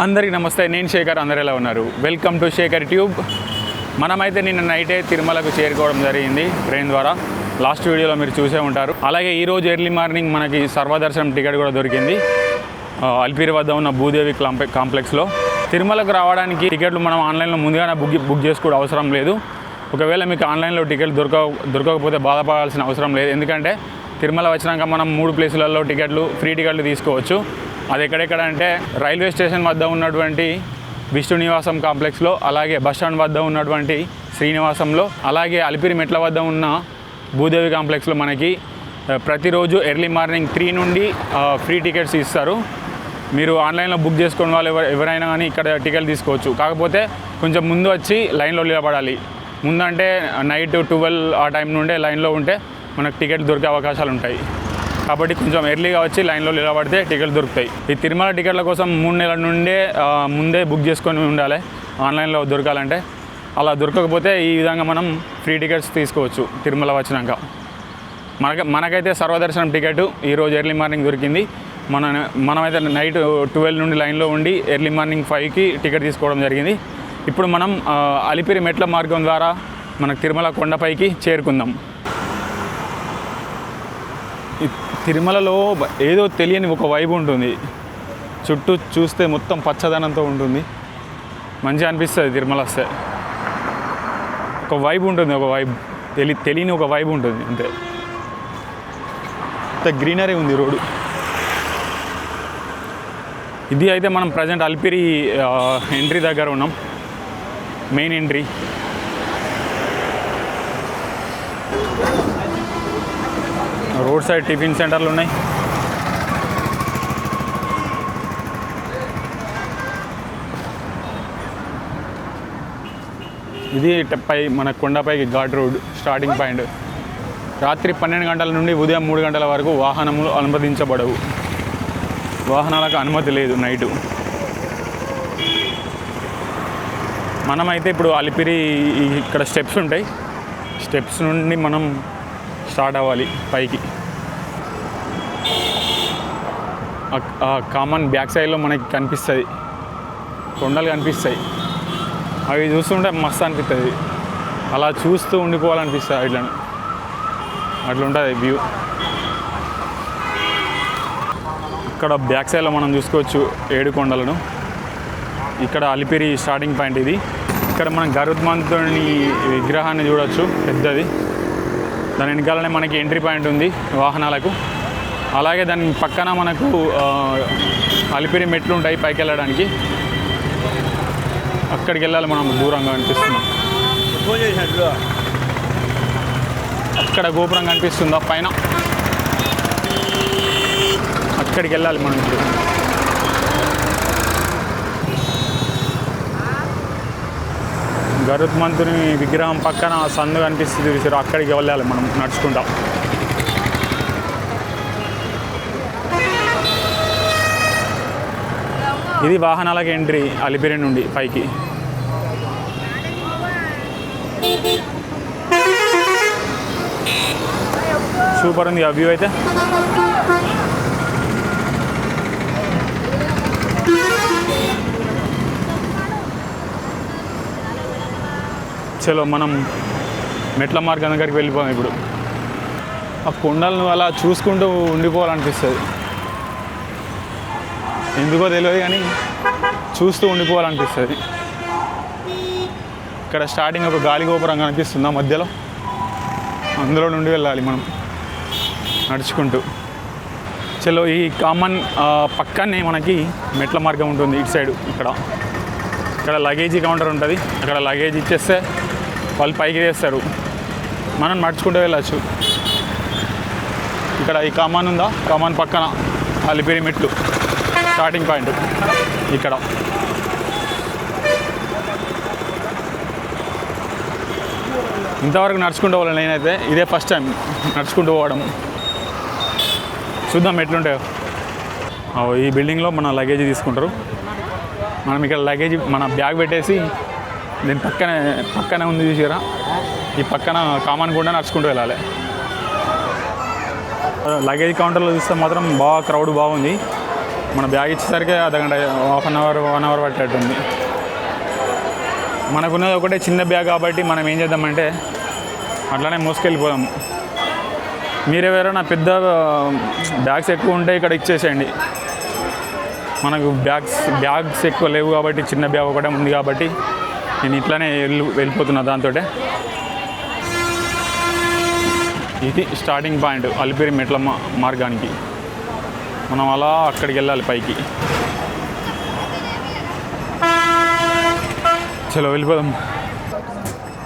అందరికీ నమస్తే, నేను శేఖర్. అందరు ఎలా ఉన్నారు? Welcome to Shekhar tube. మనమైతే నిన్న నైటే తిరుమలకు చేరుకోవడం జరిగింది ట్రైన్ ద్వారా. లాస్ట్ వీడియోలో మీరు చూసే ఉంటారు. అలాగే ఈరోజు ఎర్లీ మార్నింగ్ మనకి సర్వదర్శనం టికెట్ కూడా దొరికింది అలిపిరి వద్ద ఉన్న భూదేవి కాంప్లెక్స్లో. తిరుమలకు రావడానికి టికెట్లు మనం ఆన్లైన్లో ముందుగానే బుక్ చేసుకోవడం అవసరం లేదు. ఒకవేళ మీకు ఆన్లైన్లో టికెట్లు దొరకకపోతే బాధపడాల్సిన అవసరం లేదు. ఎందుకంటే తిరుమల వచ్చినాక మనం 3 ప్లేసులలో ఫ్రీ టికెట్లు తీసుకోవచ్చు. అది ఎక్కడెక్కడ అంటే రైల్వే స్టేషన్ వద్ద ఉన్నటువంటి విష్ణు నివాసం కాంప్లెక్స్లో, అలాగే బస్టాండ్ వద్ద ఉన్నటువంటి శ్రీనివాసంలో, అలాగే అలిపిరి మెట్ల వద్ద ఉన్న భూదేవి కాంప్లెక్స్లో మనకి ప్రతిరోజు ఎర్లీ మార్నింగ్ 3 నుండి ఫ్రీ టికెట్స్ ఇస్తారు. మీరు ఆన్లైన్లో బుక్ చేసుకున్న వాళ్ళు ఎవరైనా కానీ ఇక్కడ టికెట్ తీసుకోవచ్చు. కాకపోతే కొంచెం ముందు వచ్చి లైన్లో నిలబడాలి. ముందంటే నైట్ 12 ఆ టైం నుండే లైన్లో ఉంటే మనకు టికెట్లు దొరికే అవకాశాలు ఉంటాయి. కాబట్టి కొంచెం ఎర్లీగా వచ్చి లైన్లో నిలబడితే టికెట్లు దొరుకుతాయి. ఈ తిరుమల టికెట్ల కోసం 3 నెలల నుండే ముందే బుక్ చేసుకొని ఉండాలి ఆన్లైన్లో దొరకాలంటే. అలా దొరకకపోతే ఈ విధంగా మనం ఫ్రీ టికెట్స్ తీసుకోవచ్చు తిరుమల వచ్చినాక. మనకైతే సర్వదర్శనం టికెట్ ఈరోజు ఎర్లీ మార్నింగ్ దొరికింది. మనమైతే నైట్ 12 నుండి లైన్లో ఉండి ఎర్లీ మార్నింగ్ 5కి టికెట్ తీసుకోవడం జరిగింది. ఇప్పుడు మనం అలిపిరి మెట్ల మార్గం ద్వారా మనకు తిరుమల కొండపైకి చేరుకుందాం. తిరుమలలో ఏదో తెలియని ఒక వైబ్ ఉంటుంది. చుట్టూ చూస్తే మొత్తం పచ్చదనంతో ఉంటుంది. మంచిగా అనిపిస్తుంది తిరుమల వస్తే. ఒక వైబ్ ఉంటుంది, ఒక వైబ్ తెలియని ఒక వైబ్ ఉంటుంది అంతే. అంత గ్రీనరీ ఉంది రోడ్డు. ఇది అయితే మనం ప్రజెంట్ అలిపిరి ఎంట్రీ దగ్గర ఉన్నాం, main entry. Road side tiffin సెంటర్లు ఉన్నాయి. ఇది మన కొండపైకి ఘాట్ రోడ్ స్టార్టింగ్ పాయింట్. రాత్రి 12 గంటల నుండి ఉదయం 3 గంటల వరకు వాహనములు అనుమతించబడవు. వాహనాలకు అనుమతి లేదు నైటు. మనమైతే ఇప్పుడు అలిపిరి ఇక్కడ స్టెప్స్ ఉంటాయి. స్టెప్స్ నుండి మనం స్టార్ట్ అవ్వాలి పైకి. కామన్ బ్యాక్ సైడ్లో మనకి కనిపిస్తుంది, కొండలు కనిపిస్తాయి. అవి చూస్తుంటే మస్తు అనిపిస్తుంది. అలా చూస్తూ ఉండిపోవాలనిపిస్తుంది. అట్లా ఉంటుంది వ్యూ. ఇక్కడ బ్యాక్ సైడ్లో మనం చూసుకోవచ్చు 7 కొండలను. ఇక్కడ అలిపిరి స్టార్టింగ్ పాయింట్ ఇది. ఇక్కడ మనం గరుత్మంతుని విగ్రహాన్ని చూడవచ్చు, పెద్దది. దాని వెనకాలనే మనకి ఎంట్రీ పాయింట్ ఉంది వాహనాలకు. అలాగే దాని పక్కన మనకు అలిపిరి మెట్లు ఉంటాయి పైకి వెళ్ళడానికి. అక్కడికి వెళ్ళాలి మనం, దూరంగా అనిపిస్తున్నాం. అక్కడ గోపురం కనిపిస్తుందా పైన, అక్కడికి వెళ్ళాలి మనం. గరుత్మంతుని విగ్రహం పక్కన సందు కనిపిస్తుంది చూసారు, అక్కడికి వెళ్ళాలి మనం నడుచుకుంటాం. ఇది వాహనాలకు ఎంట్రీ అలిపిరి నుండి పైకి. సూపర్ ఉంది ఆ వ్యూ అయితే. చలో మనం మెట్ల మార్గం దగ్గరికి వెళ్ళిపోయాం. ఇప్పుడు ఆ కొండలను అలా చూసుకుంటూ ఉండిపోవాలనిపిస్తుంది. ఎందుకో తెలియదు కానీ చూస్తూ ఉండిపోవాలనిపిస్తుంది. ఇక్కడ స్టార్టింగ్ ఒక గాలి గోపురం కనిపిస్తుంది మధ్యలో, అందులో నుండి వెళ్ళాలి మనం నడుచుకుంటూ. చలో ఈ కామన్ పక్కనే మనకి మెట్ల మార్గం ఉంటుంది ఇటు సైడు. ఇక్కడ లగేజీ కౌంటర్ ఉంటుంది. అక్కడ లగేజ్ ఇచ్చేస్తే వాళ్ళు పైకి వేస్తారు, మనం నడుచుకుంటూ వెళ్ళచ్చు. ఇక్కడ ఈ కామన్ ఉందా, కామన్ పక్కన అలిపిరి మెట్లు స్టార్టింగ్ పాయింట్. ఇక్కడ ఇంతవరకు నడుచుకుంటూ పోవాలి. నేనైతే ఇదే ఫస్ట్ టైం నడుచుకుంటూ పోవడం. చూద్దాం ఎట్లుంటాయో. ఈ బిల్డింగ్లో మన లగేజ్ తీసుకుంటారు. మనం ఇక్కడ లగేజ్ మన బ్యాగ్ పెట్టేసి దీని పక్కనే ఉంది చూసారా, ఈ పక్కన కామన్ కూడా నడుచుకుంటూ వెళ్ళాలి. లగేజ్ కౌంటర్లో చూస్తే మాత్రం బాగా క్రౌడ్ బాగుంది. మన బ్యాగ్ ఇచ్చేసరికి అర్ధగంట, హాఫ్ అన్ అవర్ 1 అవర్ పట్టేట్టుంది. మనకున్నది ఒకటే చిన్న బ్యాగ్ కాబట్టి మనం ఏం చేద్దామంటే అట్లానే మోసుకెళ్ళిపోదాం. మీరెవరైనా పెద్ద బ్యాగ్స్ ఎక్కువ ఉంటే ఇక్కడ ఇచ్చేసేయండి. మనకు బ్యాగ్స్ ఎక్కువ లేవు కాబట్టి చిన్న బ్యాగ్ ఒకటే ఉంది కాబట్టి నేను ఇట్లానే వెళ్ళిపోతున్నా దాంతో. ఇది స్టార్టింగ్ పాయింట్ అలిపిరి మెట్ల మార్గానికి. మనం అలా అక్కడికి వెళ్ళాలి పైకి. చలో వెళ్ళిపోదాం.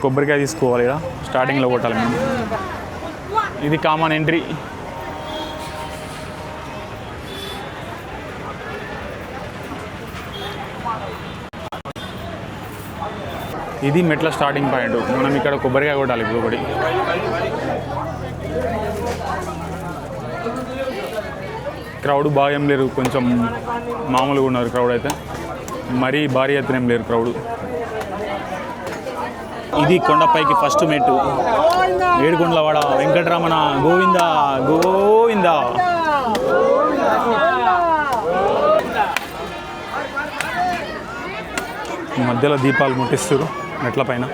కొబ్బరికాయ తీసుకోవాలి, ఇక్కడ స్టార్టింగ్లో కొట్టాలి మేము. ఇది కామన్ ఎంట్రీ. ఇది మెట్ల స్టార్టింగ్ పాయింట్. మనం ఇక్కడ కొబ్బరికాయ కొట్టాలి ఇప్పుడు ఒకటి. క్రౌడ్ బాగా ఏం లేరు, కొంచెం మామూలుగా ఉన్నారు క్రౌడ్ అయితే, మరీ భారీ ఎత్తున ఏం లేరు క్రౌడ్. ఇది కొండపైకి ఫస్ట్ మెట్టు. ఏడుకొండలవాడ వెంకటరమణ గోవింద గోవింద. మధ్యలో దీపాలు ముట్టిస్తారు మెట్ల పైన.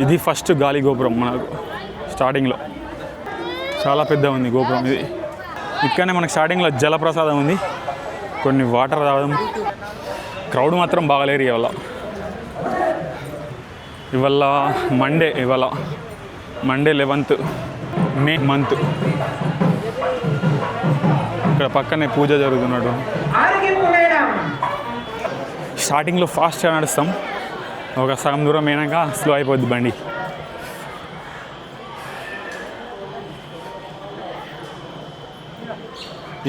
ఇది ఫస్ట్ గాలి గోపురం మనకు స్టార్టింగ్లో. చాలా పెద్ద ఉంది గోపురం ఇది. ఇక్కడనే మనకు స్టార్టింగ్లో జలప్రసాదం ఉంది, కొన్ని వాటర్ తాగడం. క్రౌడ్ మాత్రం బాగలేరు ఇవాళ. Monday 11th May month. ఇక్కడ పక్కనే పూజ జరుగుతున్నట్టు. స్టార్టింగ్లో ఫాస్ట్గా నడుస్తాం, ఒక సగం దూరం అయినాక స్లో అయిపోద్ది బండి.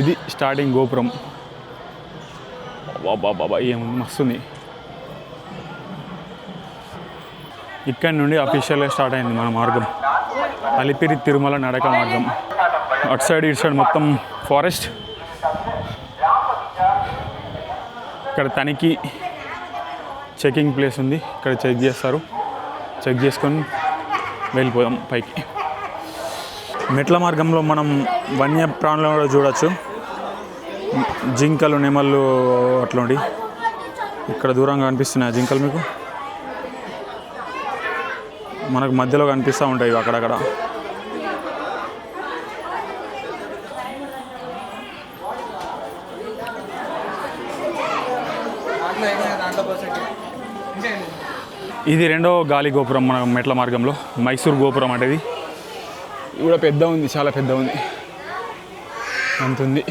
ఇది స్టార్టింగ్ గోపురం. బాబా ఏముంది, మస్తుంది. ఇక్కడి నుండి అఫీషియల్గా స్టార్ట్ అయింది మన మార్గం, అలిపిరి తిరుమల నడక మార్గం. అటు సైడ్ ఇటు సైడ్ మొత్తం ఫారెస్ట్. ఇక్కడ తనిఖీ చెకింగ్ ప్లేస్ ఉంది, ఇక్కడ చెక్ చేస్తారు. చెక్ చేసుకొని వెళ్ళిపోదాం పైకి. మెట్ల మార్గంలో మనం వన్యప్రాణులను కూడా చూడవచ్చు. జింకలు, నెమళ్ళు అట్లాంటి ఇక్కడ దూరంగా కనిపిస్తున్నాయి జింకలు మీకు. మనకు మధ్యలో కనిపిస్తూ ఉంటాయి అక్కడక్కడ. ఇది రెండో గాలి గోపురం మన మెట్ల మార్గంలో. మైసూర్ గోపురం అంటే ఇది కూడా పెద్ద ఉంది, చాలా పెద్ద ఉంది, అంతుంది.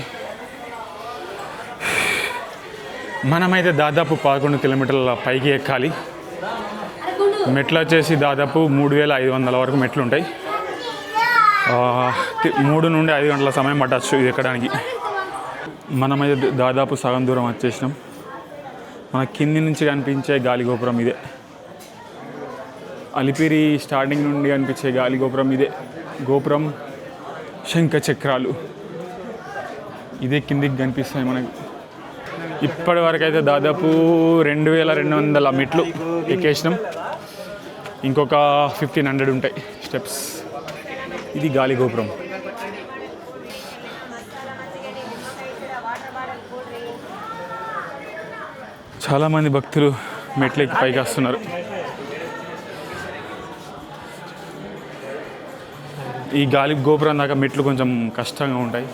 మనమైతే దాదాపు 11 కిలోమీటర్ల పైకి ఎక్కాలి. మెట్లు వచ్చేసి దాదాపు 3500 వరకు మెట్లు ఉంటాయి. 3 నుండి 5 గంటల సమయం పట్టచ్చు ఇది ఎక్కడానికి. మనమైతే దాదాపు సగం దూరం వచ్చేసినాం. మన కింది నుంచి కనిపించే గాలి గోపురం ఇదే. అలిపిరి స్టార్టింగ్ నుండి కనిపించే గాలి గోపురం ఇదే. గోపురం శంఖ చక్రాలు ఇదే కిందికి కనిపిస్తాయి మనకి. ఇప్పటి వరకు అయితే దాదాపు 2200 మెట్లు ఎక్కేసినాం. ఇంకొక 1500 ఉంటాయి స్టెప్స్. ఇది గాలి గోపురం. చాలామంది భక్తులు మెట్లెక్కి పైకి వస్తున్నారు. ఈ గాలి గోపురం దాకా మెట్లు కొంచెం కష్టంగా ఉంటాయి.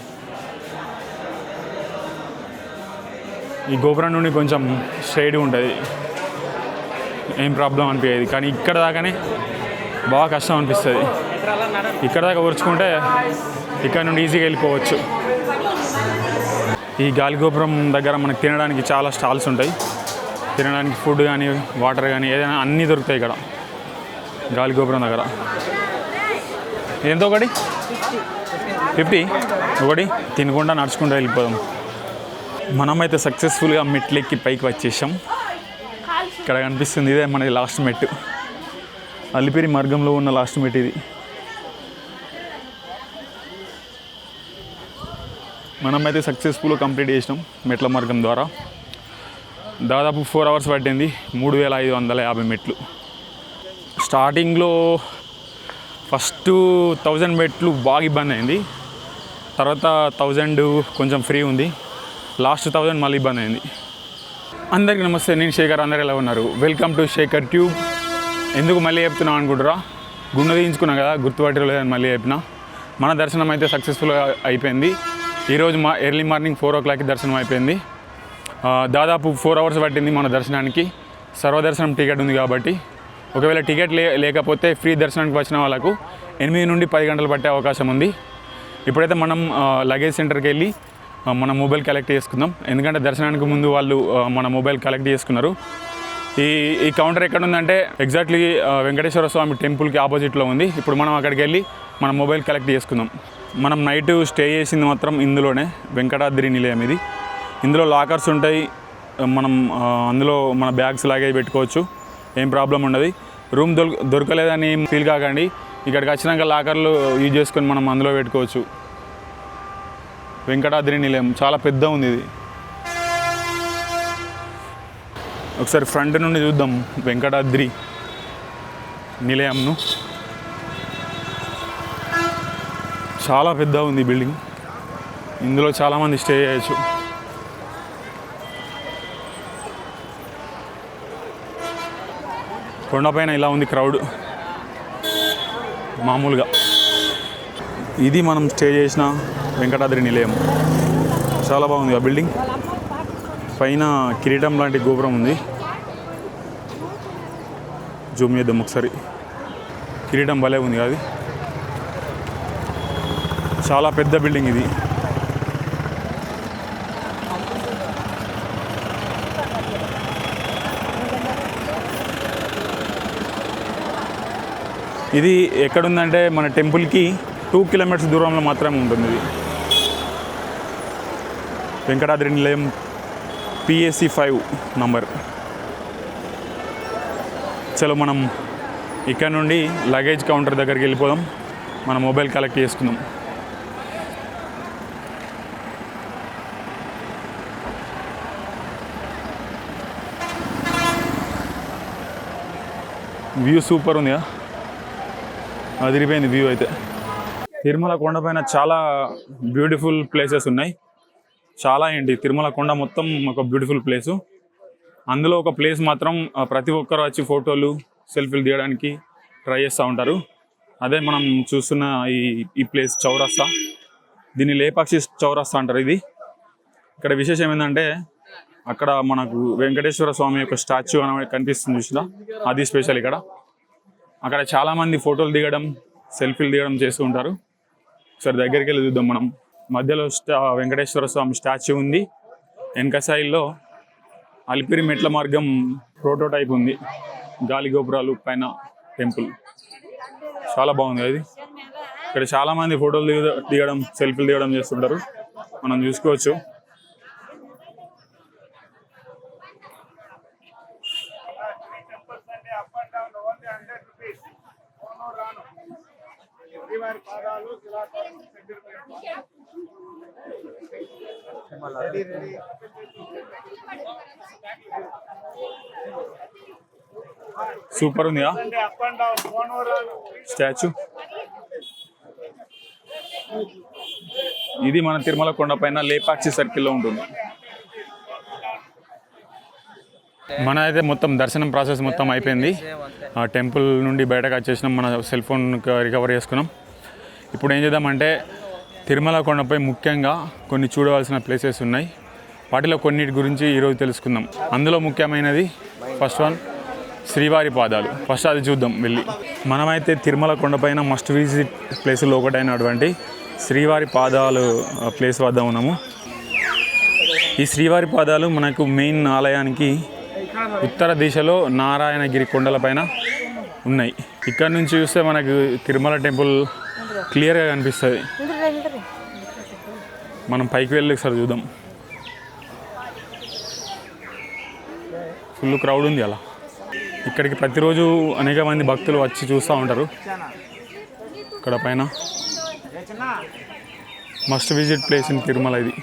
ఈ గోపురం నుండి కొంచెం స్ట్రైట్ ఉంటుంది, ఏం ప్రాబ్లం అనిపించేది. కానీ ఇక్కడ దాకానే బాగా కష్టం అనిపిస్తుంది. ఇక్కడ దాకా కూర్చుకుంటే ఇక్కడ నుండి ఈజీగా వెళ్ళిపోవచ్చు. ఈ గాలి గోపురం దగ్గర మనకు తినడానికి చాలా స్టాల్స్ ఉంటాయి. తినడానికి ఫుడ్ కానీ, వాటర్ కానీ, ఏదైనా అన్నీ దొరుకుతాయి ఇక్కడ గాలి గోపురం దగ్గర. ఎంత ఒకటి 50 ఒకటి. తినకుండా నడుచుకుంటూ వెళ్ళిపోదాం. మనమైతే సక్సెస్ఫుల్గా మెట్లెక్కి పైకి వచ్చేసాం. ఇక్కడ కనిపిస్తుంది ఇదే మనకి లాస్ట్ మెట్టు. అలిపిరి మార్గంలో ఉన్న లాస్ట్ మెట్టు ఇది. మనమైతే సక్సెస్ఫుల్గా కంప్లీట్ చేసినాం మెట్ల మార్గం ద్వారా. దాదాపు 4 అవర్స్ పట్టింది. 3550 మెట్లు. స్టార్టింగ్లో ఫస్ట్ 1000 మెట్లు బాగా ఇబ్బంది అయింది. తర్వాత 1000 కొంచెం ఫ్రీ ఉంది, లాస్ట్ 1000 మళ్ళీ ఇబ్బంది అయింది. అందరికీ నమస్తే, నేను శేఖర్. అందరు ఎలా ఉన్నారు? Welcome to Shekhar tube. ఎందుకు మళ్ళీ చెప్తున్నాం అనుకుంటారా? గుండె తీయించుకున్నా కదా, గుర్తుపట్టలేదని మళ్ళీ చెప్పిన. మన దర్శనం అయితే సక్సెస్ఫుల్గా అయిపోయింది. ఈరోజు ఎర్లీ మార్నింగ్ 4 o'clockకి దర్శనం అయిపోయింది. దాదాపు 4 hours పట్టింది మన దర్శనానికి. సర్వదర్శనం టికెట్ ఉంది కాబట్టి, ఒకవేళ టికెట్ లేకపోతే ఫ్రీ దర్శనానికి వచ్చిన వాళ్ళకు 8 నుండి 10 గంటలు పట్టే అవకాశం ఉంది. ఇప్పుడైతే మనం లగేజ్ సెంటర్కి వెళ్ళి మన మొబైల్ కలెక్ట్ చేసుకుందాం. ఎందుకంటే దర్శనానికి ముందు వాళ్ళు మన మొబైల్ కలెక్ట్ చేసుకున్నారు. ఈ కౌంటర్ ఎక్కడ ఉందంటే ఎగ్జాక్ట్లీ వెంకటేశ్వర స్వామి టెంపుల్కి ఆపోజిట్లో ఉంది. ఇప్పుడు మనం అక్కడికి వెళ్ళి మన మొబైల్ కలెక్ట్ చేసుకుందాం. మనం నైట్ స్టే చేసింది మాత్రం ఇందులోనే, వెంకటాద్రి నిలయం ఇది. ఇందులో లాకర్స్ ఉంటాయి, మనం అందులో మన బ్యాగ్స్ లాగే పెట్టుకోవచ్చు, ఏం ప్రాబ్లం ఉండదు. రూమ్ దొరకలేదని ఫీల్ కాకండి, ఇక్కడికి వచ్చినాక లాకర్లు యూజ్ చేసుకొని మనం అందులో పెట్టుకోవచ్చు. వెంకటాద్రి నిలయం చాలా పెద్ద ఉంది ఇది. ఒకసారి ఫ్రంట్ నుండి చూద్దాం వెంకటాద్రి నిలయంను. చాలా పెద్ద ఉంది బిల్డింగ్, ఇందులో చాలామంది స్టే చేయొచ్చు. కొండపైన ఇలా ఉంది క్రౌడ్ మామూలుగా. ఇది మనం స్టే చేసిన వెంకటాద్రి నిలయం. చాలా బాగుంది ఆ బిల్డింగ్. పైన కిరీటం లాంటి గోపురం ఉంది, జూమ్ చేద్దాం ఒకసారి. కిరీటం భలే ఉంది అది, చాలా పెద్ద బిల్డింగ్ ఇది. ఇది ఎక్కడుందంటే మన టెంపుల్కి 2 kilometers దూరంలో మాత్రమే ఉంటుంది. ఇది వెంకటాద్రి నిలయం PAC 5 నంబర్. చలో మనం ఇక్కడ నుండి లగేజ్ కౌంటర్ దగ్గరికి వెళ్ళిపోదాం, మన మొబైల్ కలెక్ట్ చేసుకుందాం. వ్యూ సూపర్ ఉంది, అదిరిపోయింది వ్యూ అయితే. తిరుమల కొండపైన చాలా బ్యూటిఫుల్ ప్లేసెస్ ఉన్నాయి. చాలా ఏంటి, తిరుమల కొండ మొత్తం ఒక బ్యూటిఫుల్ ప్లేసు. అందులో ఒక ప్లేస్ మాత్రం ప్రతి ఒక్కరు వచ్చి ఫోటోలు సెల్ఫీలు తీయడానికి ట్రై చేస్తూ ఉంటారు. అదే మనం చూస్తున్న ఈ ప్లేస్ చౌరస్తా. దీన్ని లేపాక్షి చౌరస్తా అంటారు. ఇది ఇక్కడ విశేషం ఏంటంటే, అక్కడ మనకు వెంకటేశ్వర స్వామి యొక్క స్టాచ్యూ అనేది కనిపిస్తుంది చూసినా, అది స్పెషల్ ఇక్కడ. అక్కడ చాలామంది ఫోటోలు దిగడం, సెల్ఫీలు దిగడం చేస్తూ ఉంటారు. ఒకసారి దగ్గరికి వెళ్ళి చూద్దాం మనం. మధ్యలో వెంకటేశ్వర స్వామి స్టాచ్యూ ఉంది. వెనక సైడ్లో అలిపిరి మెట్ల మార్గం ప్రోటోటైప్ ఉంది, గాలి గోపురాలు పైన టెంపుల్. చాలా బాగుంది అది. ఇక్కడ చాలామంది ఫోటోలు దిగడం, సెల్ఫీలు దిగడం చేస్తుంటారు, మనం చూసుకోవచ్చు. సూపర్ ఉంది స్టాచ్యూ. ఇది మన తిరుమల కొండ పైన లేపాక్షి సర్కిల్లో ఉంటుంది. మన అయితే మొత్తం దర్శనం ప్రాసెస్ మొత్తం అయిపోయింది. టెంపుల్ నుండి బయటకు వచ్చేసినాం, మన సెల్ ఫోన్ రికవర్ చేసుకున్నాం. ఇప్పుడు ఏం చేద్దామంటే, తిరుమల కొండపై ముఖ్యంగా కొన్ని చూడవలసిన ప్లేసెస్ ఉన్నాయి. వాటిలో కొన్నిటి గురించి ఈరోజు తెలుసుకుందాం. అందులో ముఖ్యమైనది ఫస్ట్ వన్ శ్రీవారి పాదాలు. ఫస్ట్ అది చూద్దాం వెళ్ళి. మనమైతే తిరుమల కొండపైన మస్ట్ విజిట్ ప్లేసుల్లో ఒకటైనటువంటి శ్రీవారి పాదాలు ప్లేస్ వద్ద ఉన్నాము. ఈ శ్రీవారి పాదాలు మనకు మెయిన్ ఆలయానికి ఉత్తర దిశలో నారాయణగిరి కొండలపైన ఉన్నాయి. ఇక్కడ నుంచి చూస్తే మనకు తిరుమల టెంపుల్ క్లియర్గా కనిపిస్తుంది. మనం పైకి వెళ్ళి ఒకసారి చూద్దాం. ఫుల్ క్రౌడ్ ఉంది అలా. ఇక్కడికి ప్రతిరోజు అనేక మంది భక్తులు వచ్చి చూస్తూ ఉంటారు. ఇక్కడ పైన must visit place in Tirumala ఇది.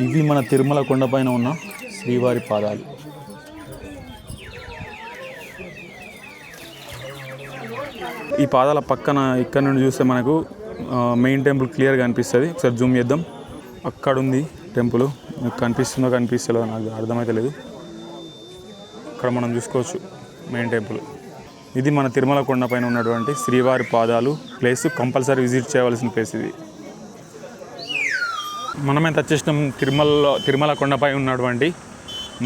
ఇవి మన తిరుమల కొండపైన ఉన్న శ్రీవారి పాదాలు. ఈ పాదాల పక్కన ఇక్కడ నుండి చూస్తే మనకు మెయిన్ టెంపుల్ క్లియర్గా కనిపిస్తుంది. ఒకసారి జూమ్ చేద్దాం. అక్కడ ఉంది టెంపుల్. కనిపిస్తుందో కనిపిస్తుందో నాకు అర్థమైతే లేదు. ఇక్కడ మనం చూసుకోవచ్చు మెయిన్ టెంపుల్. ఇది మన తిరుమల కొండపైన ఉన్నటువంటి శ్రీవారి పాదాలు ప్లేస్. కంపల్సరీ విజిట్ చేయవలసిన ప్లేస్ ఇది. మనమే వచ్చేసినాం తిరుమల కొండపై ఉన్నటువంటి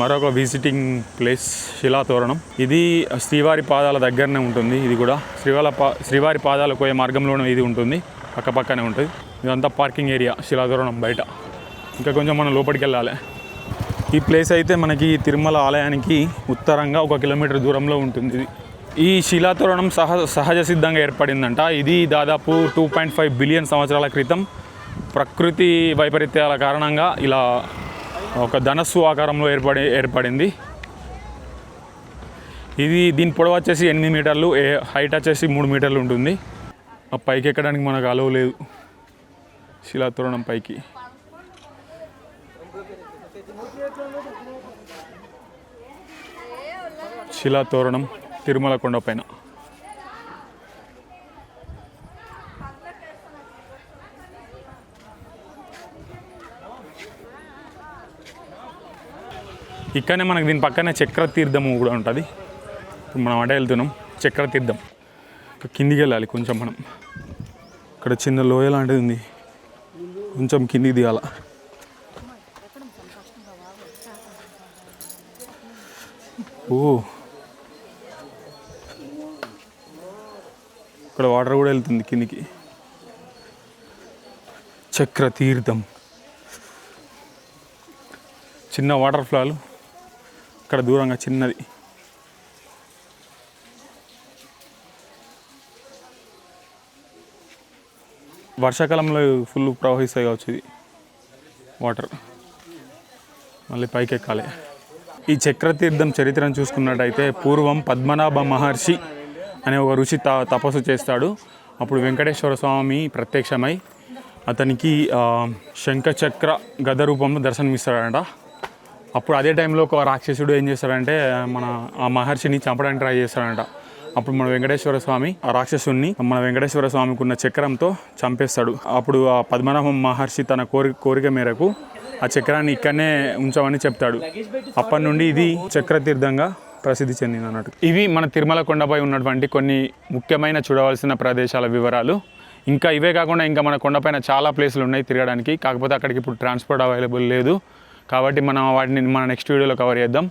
మరొక విజిటింగ్ ప్లేస్ శిలాతోరణం. ఇది శ్రీవారి పాదాల దగ్గరనే ఉంటుంది. ఇది కూడా శ్రీవారి పాదాలు పోయే మార్గంలోనే ఇది ఉంటుంది. పక్కనే ఉంటుంది. ఇదంతా పార్కింగ్ ఏరియా శిలాతోరణం బయట. ఇంకా కొంచెం మనం లోపలికి వెళ్ళాలి. ఈ ప్లేస్ అయితే మనకి తిరుమల ఆలయానికి ఉత్తరంగా 1 కిలోమీటర్ దూరంలో ఉంటుంది. ఈ శిలాతోరణం సహజ సిద్ధంగా ఏర్పడిందంట. ఇది దాదాపు 2.5 బిలియన్ సంవత్సరాల క్రితం ప్రకృతి వైపరీత్యాల కారణంగా ఇలా ఒక ధనస్సు ఆకారంలో ఏర్పడింది. దీని పొడవు వచ్చేసి 8 మీటర్లు, హైట్ వచ్చేసి 3 మీటర్లు ఉంటుంది. ఆ పైకి ఎక్కడానికి మనకు అలవ్ లేదు. శిలాతోరణం పైకి శిలాతోరణం తిరుమల కొండపైన. ఇక్కడనే మనకు దీని పక్కనే చక్రతీర్థము కూడా ఉంటుంది. ఇప్పుడు మనం అటే వెళ్తున్నాం. చక్రతీర్థం కిందికి వెళ్ళాలి కొంచెం మనం. ఇక్కడ చిన్న లోయ లాంటిది ఉంది. కొంచెం కిందికి దిగాల. ఇక్కడ వాటర్ కూడా వెళ్తుంది కిందికి. చక్రతీర్థం చిన్న వాటర్ ఫ్లాలు. ఇక్కడ దూరంగా చిన్నది. వర్షాకాలంలో ఫుల్ ప్రవహిస్తాయి కావచ్చు ఇది వాటర్. మళ్ళీ పైకి ఎక్కాలి. ఈ చక్రతీర్థం చరిత్రను చూసుకున్నట్టయితే పూర్వం పద్మనాభ మహర్షి అనే ఒక ఋషి తపస్సు చేస్తాడు. అప్పుడు వెంకటేశ్వర స్వామి ప్రత్యక్షమై అతనికి శంఖచక్ర గద రూపంలో దర్శనమిస్తాడంట. అప్పుడు అదే టైంలో ఒక రాక్షసుడు ఏం చేస్తాడంటే ఆ మహర్షిని చంపడానికి ట్రై చేస్తాడంట. అప్పుడు మన వెంకటేశ్వర స్వామి ఆ రాక్షసుని మన వెంకటేశ్వర స్వామికి ఉన్న చక్రంతో చంపేస్తాడు. అప్పుడు ఆ పద్మనాభ మహర్షి తన కోరిక మేరకు ఆ చక్రాన్ని ఇక్కడనే ఉంచమని చెప్తాడు. అప్పటి నుండి ఇది చక్రతీర్థంగా ప్రసిద్ధి చెందింది అన్నట్టు. ఇవి మన తిరుమల కొండపై ఉన్నటువంటి కొన్ని ముఖ్యమైన చూడవలసిన ప్రదేశాల వివరాలు. ఇంకా ఇవే కాకుండా ఇంకా మన కొండపైన చాలా ప్లేసులు ఉన్నాయి తిరగడానికి. కాకపోతే అక్కడికి ఇప్పుడు ట్రాన్స్పోర్ట్ అవైలబుల్ లేదు. కాబట్టి మనం వాటిని మన నెక్స్ట్ వీడియోలో కవర్ చేద్దాం.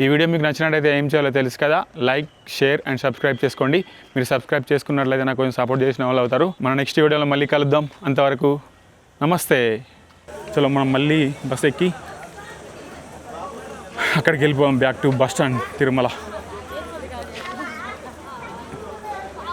ఈ వీడియో మీకు నచ్చినట్టయితే ఏం చేయాలో తెలుసు కదా. లైక్, షేర్ అండ్ సబ్స్క్రైబ్ చేసుకోండి. మీరు సబ్స్క్రైబ్ చేసుకున్నట్లయితే నాకు కొంచెం సపోర్ట్ చేసిన వాళ్ళు అవుతారు. మన నెక్స్ట్ వీడియోలో మళ్ళీ కలుద్దాం. అంతవరకు నమస్తే. చలో మనం మళ్ళీ బస్ ఎక్కి అక్కడికి వెళ్ళిపోయాం. Back to bus stand Tirumala.